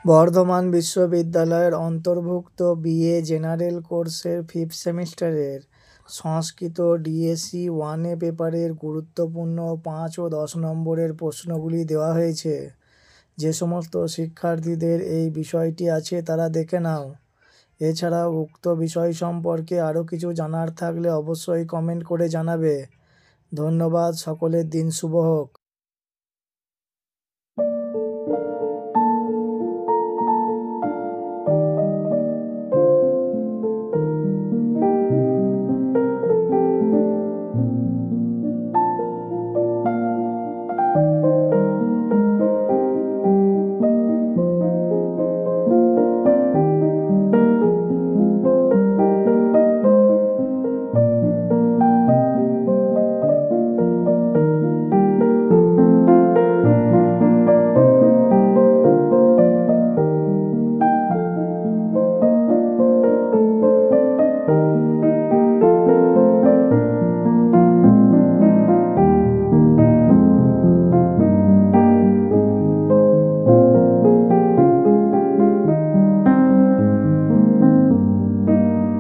বর্ধমান বিশ্ববিদ্যালয়ের অন্তর্ভুক্ত BA general কোর্সের ফিফথ সেমিস্টারের সংস্কৃত ডিএসসি 1A পেপারের গুরুত্বপূর্ণ 5 ও 10 নম্বরের প্রশ্নগুলি দেওয়া হয়েছে। যে সমস্ত শিক্ষার্থীদের এই বিষয়টি আছে তারা দেখে নাও। এছাড়াও উক্ত বিষয় সম্পর্কে আরও কিছু জানার থাকলে অবশ্যই কমেন্ট করে জানাবে। ধন্যবাদ, সকলের দিন শুভ হোক।